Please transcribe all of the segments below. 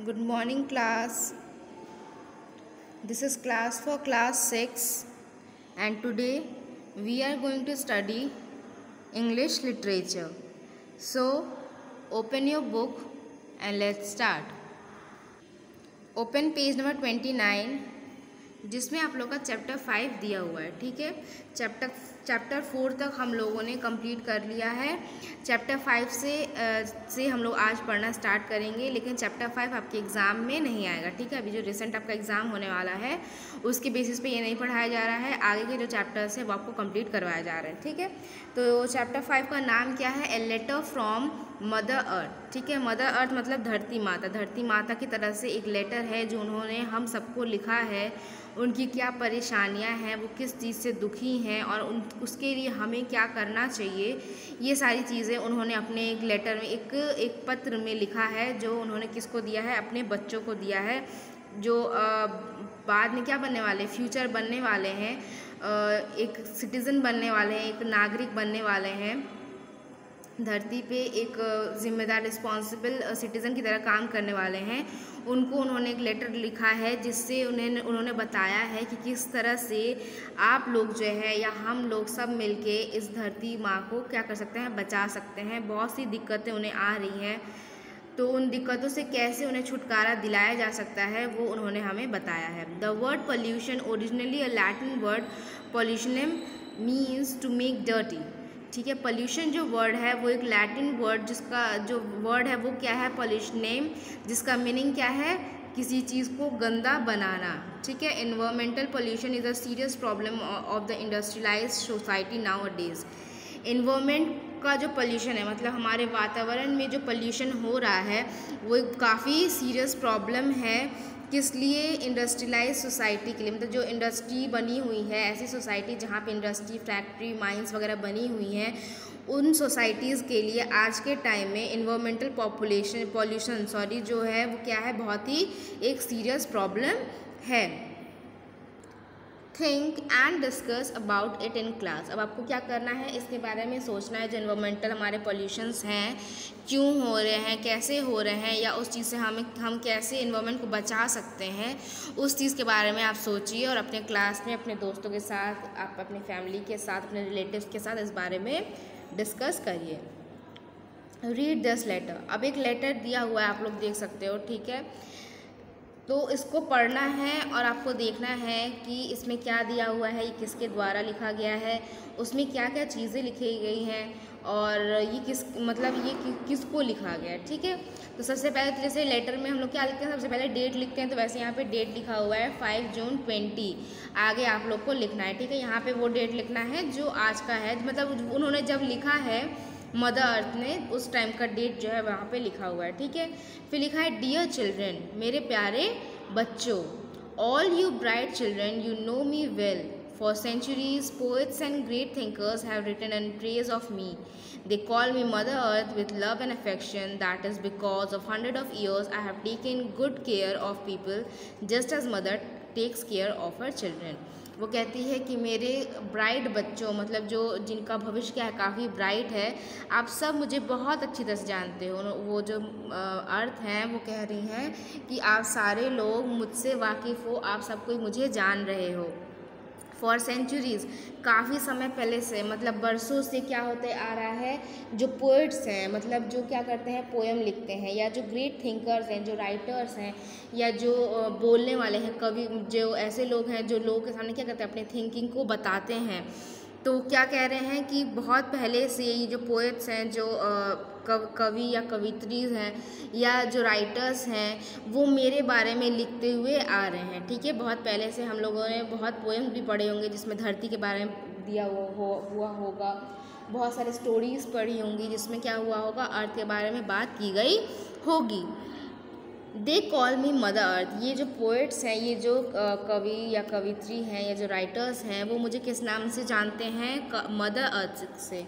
Good morning, class. This is class for class 6, and today we are going to study English literature. So, open your book and let's start. Open page number 29, जिसमें आप लोग का chapter 5 दिया हुआ है. ठीक है, chapter 4 तक हम लोगों ने कंप्लीट कर लिया है. चैप्टर 5 से हम लोग आज पढ़ना स्टार्ट करेंगे, लेकिन चैप्टर 5 आपके एग्ज़ाम में नहीं आएगा. ठीक है, अभी जो रिसेंट आपका एग्ज़ाम होने वाला है उसके बेसिस पे ये नहीं पढ़ाया जा रहा है. आगे के जो चैप्टर्स है वो आपको कंप्लीट करवाया जा रहा है. ठीक है, तो चैप्टर 5 का नाम क्या है? A letter from mother earth. ठीक है, मदर अर्थ मतलब धरती माता. धरती माता की तरफ से एक लेटर है जो उन्होंने हम सबको लिखा है. उनकी क्या परेशानियां हैं, वो किस चीज़ से दुखी हैं और उसके लिए हमें क्या करना चाहिए, ये सारी चीज़ें उन्होंने अपने एक लेटर में एक पत्र में लिखा है, जो उन्होंने किसको दिया है? अपने बच्चों को दिया है, जो बाद में क्या बनने वाले, फ्यूचर बनने वाले हैं, एक सिटीज़न बनने वाले हैं, एक नागरिक बनने वाले हैं, धरती पे एक जिम्मेदार रिस्पॉन्सिबल सिटीज़न की तरह काम करने वाले हैं. उनको उन्होंने एक लेटर लिखा है जिससे उन्होंने बताया है कि किस तरह से आप लोग जो है या हम लोग सब मिलके इस धरती माँ को क्या कर सकते हैं? बचा सकते हैं. बहुत सी दिक्कतें उन्हें आ रही हैं, तो उन दिक्कतों से कैसे उन्हें छुटकारा दिलाया जा सकता है वो उन्होंने हमें बताया है. The word pollution originally a Latin word pollutionem means to make dirty. ठीक है, पोल्यूशन जो वर्ड है वो एक लैटिन वर्ड, जिसका जो वर्ड है वो क्या है? पोल्यूशनेम, जिसका मीनिंग क्या है? किसी चीज़ को गंदा बनाना. ठीक है, environmental pollution is a serious problem of the industrialised society now a days. Environment का जो पोल्यूशन है, मतलब हमारे वातावरण में जो पोल्यूशन हो रहा है वो काफ़ी सीरियस प्रॉब्लम है. किस लिए? इंडस्ट्रियलाइज सोसाइटी के लिए. मतलब जो इंडस्ट्री बनी हुई है, ऐसी सोसाइटी जहाँ पे इंडस्ट्री, फैक्ट्री, माइंस वगैरह बनी हुई हैं, उन सोसाइटीज़ के लिए आज के टाइम में इन्वायरमेंटल पॉल्यूशन जो है वो क्या है? बहुत ही एक सीरियस प्रॉब्लम है. Think and discuss about it in class. अब आपको क्या करना है? इसके बारे में सोचना है. जो इन्वायरमेंटल हमारे पॉल्यूशंस हैं, क्यों हो रहे हैं, कैसे हो रहे हैं, या उस चीज़ से हम कैसे इन्वायरमेंट को बचा सकते हैं, उस चीज़ के बारे में आप सोचिए और अपने क्लास में अपने दोस्तों के साथ, आप अपने फैमिली के साथ, अपने रिलेटिव्स के साथ इस बारे में डिस्कस करिए. Read this letter. अब एक लेटर दिया हुआ है, आप लोग देख सकते हो. ठीक है, तो इसको पढ़ना है और आपको देखना है कि इसमें क्या दिया हुआ है, ये किसके द्वारा लिखा गया है, उसमें क्या क्या चीज़ें लिखी गई हैं और ये किसको लिखा गया है. ठीक है, तो सबसे पहले तो जैसे लेटर में हम लोग क्या लिखते हैं? सबसे पहले डेट लिखते हैं, तो वैसे यहाँ पे डेट लिखा हुआ है 5 जून 20. आगे आप लोग को लिखना है. ठीक है, यहाँ पे वो डेट लिखना है जो आज का है, मतलब उन्होंने जब लिखा है मदर अर्थ ने, उस टाइम का डेट जो है वहाँ पे लिखा हुआ है. ठीक है, फिर लिखा है डियर चिल्ड्रन, मेरे प्यारे बच्चों. All you bright children, you know me well. For centuries poets and great thinkers have written in praise of me. They call me Mother Earth with love and affection. That is because of hundreds of years I have taken good care of people, just as mother takes care of her children. वो कहती है कि मेरे bright बच्चों, मतलब जो जिनका भविष्य क्या है, काफ़ी ब्राइट है, आप सब मुझे बहुत अच्छी तरह से जानते हो. वो जो अर्थ हैं वो कह रही हैं कि आप सारे लोग मुझसे वाकिफ़ हो, आप सब कोई मुझे जान रहे हो. फॉर सेंचुरीज़, काफ़ी समय पहले से, मतलब बरसों से क्या होते आ रहा है, जो पोइट्स हैं, मतलब जो क्या करते हैं, पोएम लिखते हैं, या जो ग्रेट थिंकर्स हैं, जो राइटर्स हैं, या जो बोलने वाले हैं, कवि, जो ऐसे लोग हैं जो लोगों के सामने क्या करते हैं, अपने थिंकिंग को बताते हैं. तो क्या कह रहे हैं कि बहुत पहले से ये जो पोएट्स हैं, जो कवि या कवित्रीज हैं, या जो राइटर्स हैं, वो मेरे बारे में लिखते हुए आ रहे हैं. ठीक है, बहुत पहले से हम लोगों ने बहुत पोएम्स भी पढ़े होंगे जिसमें धरती के बारे में दिया हुआ होगा. बहुत सारे स्टोरीज़ पढ़ी होंगी जिसमें क्या हुआ होगा, अर्थ के बारे में बात की गई होगी. They call me mother earth. ये जो पोइट्स हैं, ये जो कवि या कवित्री हैं या जो राइटर्स हैं, वो मुझे किस नाम से जानते हैं? मदर अर्थ से.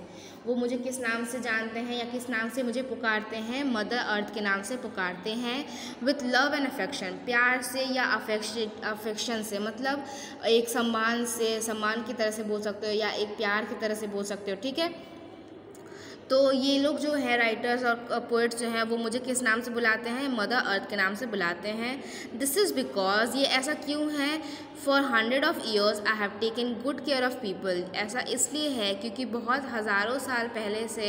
वो मुझे किस नाम से जानते हैं या किस नाम से मुझे पुकारते हैं? मदर अर्थ के नाम से पुकारते हैं. विथ लव एंड अफेक्शन, प्यार से या अफेक्शन से, मतलब एक सम्मान की तरह से बोल सकते हो या एक प्यार की तरह से बोल सकते हो. ठीक है, तो ये लोग जो है राइटर्स और पोइट्स जो हैं वो मुझे किस नाम से बुलाते हैं, मदर अर्थ के नाम से बुलाते हैं। दिस इज़ बिकॉज, ये ऐसा क्यों है, for 100 of years I have taken good care of people. ऐसा इसलिए है क्योंकि बहुत हज़ारों साल पहले से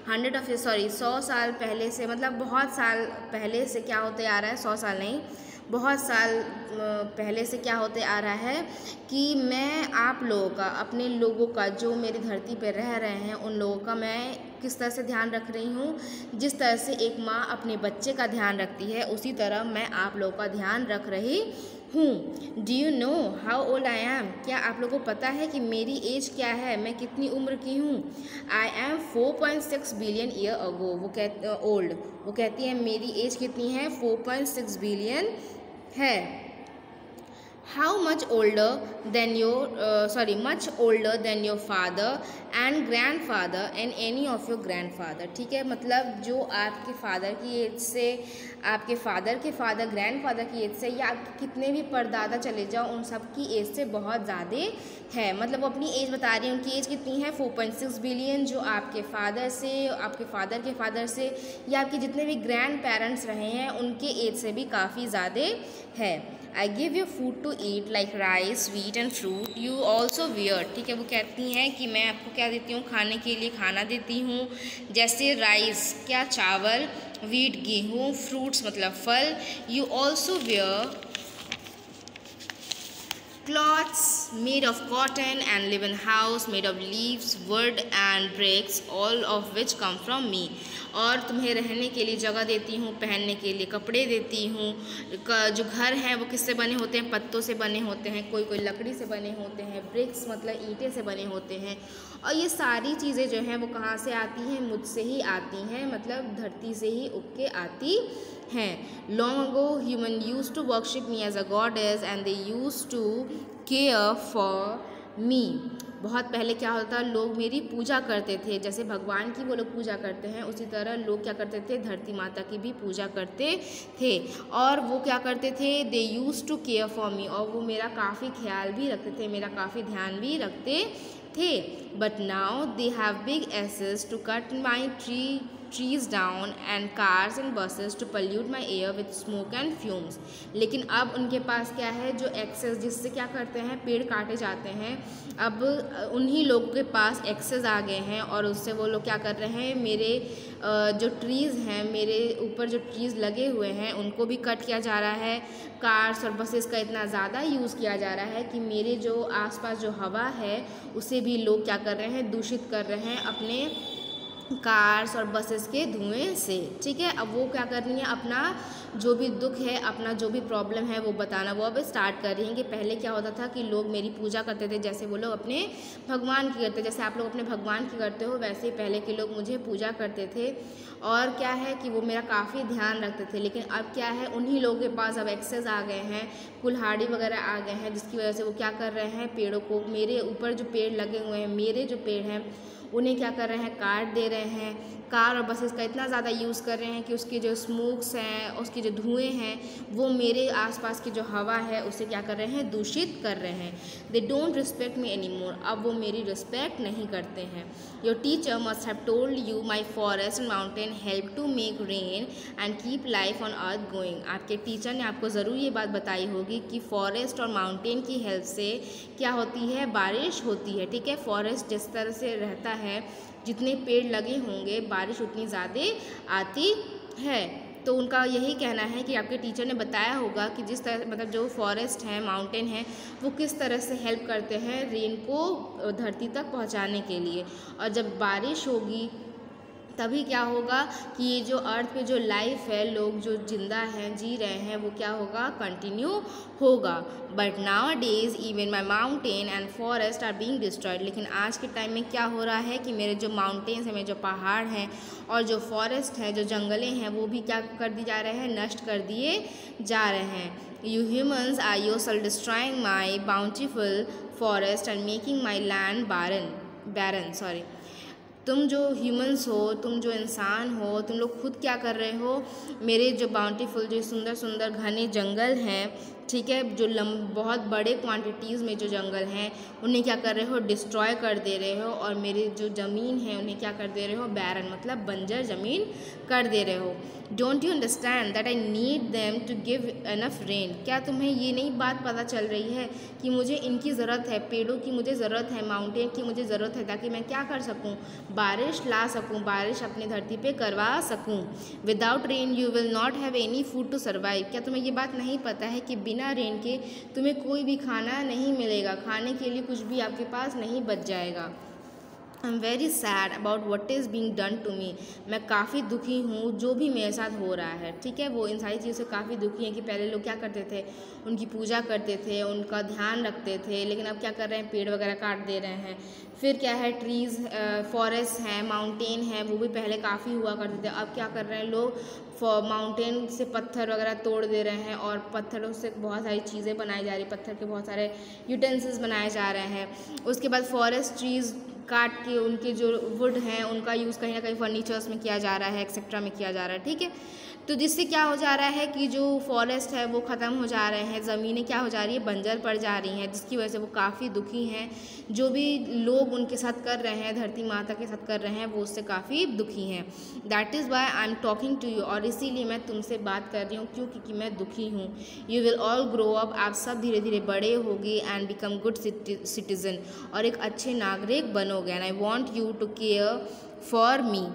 100 साल पहले से, मतलब बहुत साल पहले से क्या होते आ रहा है, 100 साल नहीं, बहुत साल पहले से क्या होते आ रहा है कि मैं आप लोगों का, अपने लोगों का, जो मेरी धरती पर रह रहे हैं उन लोगों का मैं किस तरह से ध्यान रख रही हूँ। जिस तरह से एक माँ अपने बच्चे का ध्यान रखती है, उसी तरह मैं आप लोगों का ध्यान रख रही हूँ। Do you know how old I am? क्या आप लोगों को पता है कि मेरी एज क्या है, मैं कितनी उम्र की हूँ? I am 4.6 billion year ago. वो कहती है मेरी एज कितनी है, 4.6 बिलियन है। How much older than much older than your father and grandfather and any of your grandfather। ठीक है, मतलब जो आपके फादर की एज से, आपके फादर के फादर, ग्रैंडफादर की एज से, या आपके कितने भी परदादा चले जाओ उन सब की एज से बहुत ज़्यादा है। मतलब वो अपनी एज बता रही है, उनकी एज कितनी है, 4.6 बिलियन, जो आपके फादर से, आपके फादर के फादर से, या आपके जितने भी ग्रैंड पेरेंट्स रहे हैं उनके एज से भी काफ़ी ज़्यादा है। I give you food to eat like rice, wheat and fruit. You also wear। ठीक है, वो कहती हैं कि मैं आपको क्या देती हूँ, खाने के लिए खाना देती हूँ, जैसे राइस क्या, चावल, वीट गेहूँ, फ्रूट्स मतलब फल। You also wear cloths made of cotton and live in house made of leaves, wood and bricks, all of which come from me। और तुम्हें रहने के लिए जगह देती हूँ, पहनने के लिए कपड़े देती हूँ। जो घर हैं वो किससे बने होते हैं, पत्तों से बने होते हैं, कोई कोई लकड़ी से बने होते हैं, ब्रिक्स मतलब ईंटें से बने होते हैं। और ये सारी चीज़ें जो हैं वो कहाँ से आती हैं, मुझसे ही आती हैं, मतलब धरती से ही उग के आती हैं। Long ago human use to worship me as a goddess and they use to care for me. बहुत पहले क्या होता, लोग मेरी पूजा करते थे, जैसे भगवान की वो लोग पूजा करते हैं, उसी तरह लोग क्या करते थे, धरती माता की भी पूजा करते थे। और वो क्या करते थे, they use to care for me, और वो मेरा काफ़ी ख्याल भी रखते थे, मेरा काफ़ी ध्यान भी रखते थे। But now they have big axes to cut my trees down and cars and buses to pollute my air with smoke and fumes। लेकिन अब उनके पास क्या है, जो एक्सेस, जिससे क्या करते हैं, पेड़ काटे जाते हैं, अब उन्हीं लोगों के पास एक्सेस आ गए हैं, और उससे वो लोग क्या कर रहे हैं, मेरे जो ट्रीज़ हैं, मेरे ऊपर जो ट्रीज़ लगे हुए हैं उनको भी कट किया जा रहा है। कार्स और बसेस का इतना ज़्यादा यूज़ किया जा रहा है कि मेरे जो आसपास जो हवा है उसे भी लोग क्या कर रहे हैं, दूषित कर रहे हैं अपने कार्स और बसेस के धुएं से। ठीक है, अब वो क्या कर रही हैं, अपना जो भी दुख है, अपना जो भी प्रॉब्लम है वो बताना वो अब स्टार्ट कर रही हैं। कि पहले क्या होता था कि लोग मेरी पूजा करते थे, जैसे वो लोग अपने भगवान की करते, जैसे आप लोग अपने भगवान की करते हो, वैसे ही पहले के लोग मुझे पूजा करते थे। और क्या है कि वो मेरा काफ़ी ध्यान रखते थे। लेकिन अब क्या है, उन्हीं लोगों के पास अब एक्सेस आ गए हैं, कुल्हाड़ी वगैरह आ गए हैं, जिसकी वजह से वो क्या कर रहे हैं, पेड़ों को, मेरे ऊपर जो पेड़ लगे हुए हैं, मेरे जो पेड़ हैं उन्हें क्या कर रहे हैं, काट दे रहे हैं। कार और बसेस का इतना ज़्यादा यूज़ कर रहे हैं कि उसके जो स्मोक्स हैं, उसके जो धुएं हैं, वो मेरे आसपास की जो हवा है उसे क्या कर रहे हैं, दूषित कर रहे हैं। They don't respect me any more. अब वो मेरी रिस्पेक्ट नहीं करते हैं। Your teacher must have told you my forest and mountain help to make rain and keep life on earth going. आपके टीचर ने आपको ज़रूर ये बात बताई होगी कि फॉरेस्ट और माउंटेन की हेल्प से क्या होती है, बारिश होती है। ठीक है, फॉरेस्ट जिस तरह से रहता है, जितने पेड़ लगे होंगे, बारिश उतनी ज़्यादा आती है। तो उनका यही कहना है कि आपके टीचर ने बताया होगा कि जिस तरह, मतलब जो फॉरेस्ट है, माउंटेन है, वो किस तरह से हेल्प करते हैं रेन को धरती तक पहुंचाने के लिए। और जब बारिश होगी तभी क्या होगा कि ये जो अर्थ पे जो लाइफ है, लोग जो जिंदा हैं, जी रहे हैं, वो क्या होगा, कंटिन्यू होगा। But nowadays even my mountain and forest are being destroyed. लेकिन आज के टाइम में क्या हो रहा है कि मेरे जो माउंटेन्स हैं, मेरे जो पहाड़ हैं और जो फॉरेस्ट हैं, जो जंगलें हैं, वो भी क्या कर दिए जा रहे हैं, नष्ट कर दिए जा रहे हैं। You humans are yourself destroying my bountiful forest and making my land barren। तुम जो ह्यूमंस हो, तुम जो इंसान हो, तुम लोग खुद क्या कर रहे हो, मेरे जो बाउंटीफुल, जो सुंदर सुंदर घने जंगल हैं, ठीक है, जो बहुत बड़े क्वांटिटीज़ में जो जंगल हैं, उन्हें क्या कर रहे हो, डिस्ट्रॉय कर दे रहे हो। और मेरी जो ज़मीन है उन्हें क्या कर दे रहे हो, बैरन मतलब बंजर ज़मीन कर दे रहे हो। Don't you understand that I need them to give enough rain. क्या तुम्हें ये नहीं बात पता चल रही है कि मुझे इनकी ज़रूरत है, पेड़ों की मुझे ज़रूरत है, माउंटेन की मुझे ज़रूरत है, ताकि मैं क्या कर सकूँ, बारिश ला सकूँ, बारिश अपनी धरती पे करवा सकूँ। Without rain you will not have any food to survive. क्या तुम्हें ये बात नहीं पता है कि बिना रेन के तुम्हें कोई भी खाना नहीं मिलेगा, खाने के लिए कुछ भी आपके पास नहीं बच जाएगा। I am very sad about what is being done to me. मैं काफ़ी दुखी हूँ जो भी मेरे साथ हो रहा है, ठीक है। वो इन सारी चीज़ों से काफ़ी दुखी हैं कि पहले लोग क्या करते थे, उनकी पूजा करते थे, उनका ध्यान रखते थे, लेकिन अब क्या कर रहे हैं, पेड़ वगैरह काट दे रहे हैं। फिर क्या है, ट्रीज़, फॉरेस्ट हैं, माउंटेन हैं, वो भी पहले काफ़ी हुआ करते थे। अब क्या कर रहे हैं लोग, माउंटेन से पत्थर वगैरह तोड़ दे रहे हैं और पत्थरों से बहुत सारी चीज़ें बनाई जा रही, पत्थर के बहुत सारे यूटेंसिल्स बनाए जा रहे हैं। उसके बाद फॉरेस्ट ट्रीज़ काट के उनके जो वुड हैं उनका यूज़ कहीं ना कहीं फर्नीचर्स में किया जा रहा है, एक्सेट्रा में किया जा रहा है, ठीक है। तो जिससे क्या हो जा रहा है कि जो फॉरेस्ट है वो ख़त्म हो जा रहे हैं, ज़मीनें क्या हो जा रही है, बंजर पड़ जा रही हैं, जिसकी वजह से वो काफ़ी दुखी हैं। जो भी लोग उनके साथ कर रहे हैं, धरती माता के साथ कर रहे हैं, वो उससे काफ़ी दुखी हैं। That is why I am talking to you. और इसीलिए मैं तुमसे बात कर रही हूँ, क्योंकि मैं दुखी हूँ। You will all grow up, आप सब धीरे धीरे बड़े होगे, एंड बिकम गुड सिटीजन, और एक अच्छे नागरिक बनोगे। And I want you to care for me.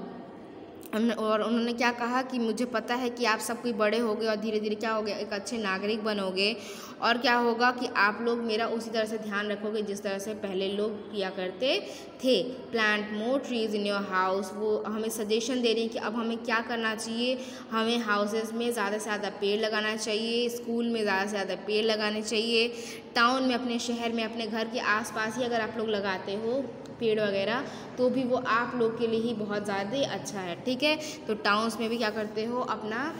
और उन्होंने क्या कहा कि मुझे पता है कि आप सब कोई बड़े होगे और धीरे धीरे क्या हो गया, एक अच्छे नागरिक बनोगे, और क्या होगा कि आप लोग मेरा उसी तरह से ध्यान रखोगे जिस तरह से पहले लोग किया करते थे। Plant more trees in your house. वो हमें सजेशन दे रही हैं कि अब हमें क्या करना चाहिए, हमें हाउसेस में ज़्यादा से ज़्यादा पेड़ लगाना चाहिए, स्कूल में ज़्यादा से ज़्यादा पेड़ लगाने चाहिए, टाउन में, अपने शहर में, अपने घर के आसपास ही अगर आप लोग लगाते हो पेड़ वगैरह तो भी वो आप लोग के लिए ही बहुत ज़्यादा अच्छा है, ठीक है। तो टाउन्स में भी क्या करते हो, अपना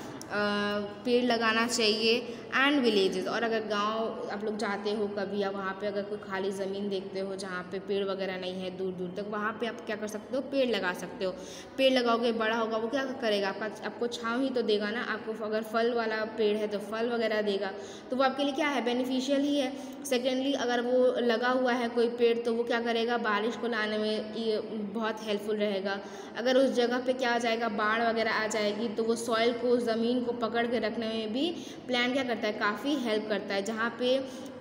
पेड़ लगाना चाहिए, एंड विलेजेस। और अगर गांव आप लोग जाते हो कभी या वहाँ पे अगर कोई खाली ज़मीन देखते हो जहाँ पे पेड़ वगैरह नहीं है दूर दूर तक, वहाँ पे आप क्या कर सकते हो, पेड़ लगा सकते हो। पेड़ लगाओगे, बड़ा होगा, वो क्या करेगा, आपको छाँव ही तो देगा ना। आपको अगर फल वाला पेड़ है तो फल वगैरह देगा, तो वो आपके लिए क्या है, बेनिफिशियल ही है। सेकेंडली, अगर वो लगा हुआ है कोई पेड़ तो वो क्या करेगा, बारिश को लाने में ये बहुत हेल्पफुल रहेगा। अगर उस जगह पे क्या आ जाएगा, बाढ़ वगैरह आ जाएगी, तो वो सॉइल को, ज़मीन को पकड़ के रखने में भी प्लांट क्या करता है, काफ़ी हेल्प करता है। जहाँ पे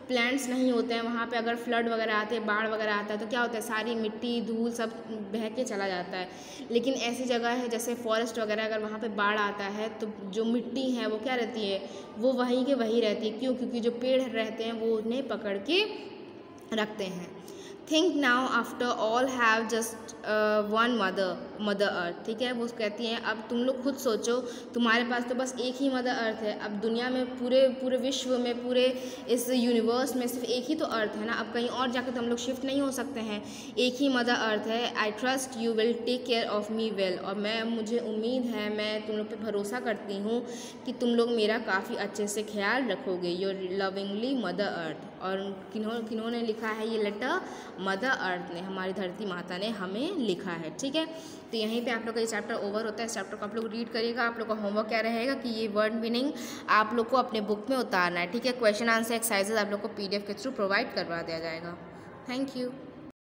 प्लांट्स नहीं होते हैं वहाँ पे अगर फ्लड वगैरह आते हैं, बाढ़ वगैरह आता है, तो क्या होता है, सारी मिट्टी, धूल सब बह के चला जाता है। लेकिन ऐसी जगह है जैसे फॉरेस्ट वगैरह, अगर वहाँ पे बाढ़ आता है तो जो मिट्टी है वो क्या रहती है, वो वहीं के वहीं रहती है। क्यों? क्योंकि जो पेड़ रहते हैं वो उन्हें पकड़ के रखते हैं। Think now after all have just one mother earth, ठीक है। वो कहती हैं अब तुम लोग खुद सोचो, तुम्हारे पास तो बस एक ही मदर अर्थ है। अब दुनिया में, पूरे विश्व में, पूरे इस यूनिवर्स में सिर्फ एक ही तो अर्थ है ना। अब कहीं और जाकर तो हम लोग शिफ्ट नहीं हो सकते हैं, एक ही मदर अर्थ है। I trust you will take care of me well. और मुझे उम्मीद है, मैं तुम लोग पे भरोसा करती हूँ कि तुम लोग मेरा काफ़ी अच्छे से ख्याल रखोगे। Your lovingly mother earth. और किन्होंने लिखा है ये लेटर, मदर अर्थ ने, हमारी धरती माता ने हमें लिखा है, ठीक है। तो यहीं पे आप लोग का ये चैप्टर ओवर होता है। इस चैप्टर को आप लोग रीड करिएगा। आप लोग का होमवर्क क्या रहेगा कि ये वर्ड मीनिंग आप लोग को अपने बुक में उतारना है, ठीक है। क्वेश्चन आंसर एक्सरसाइजेज आप लोग को PDF के थ्रू प्रोवाइड करवा दिया जाएगा। Thank you.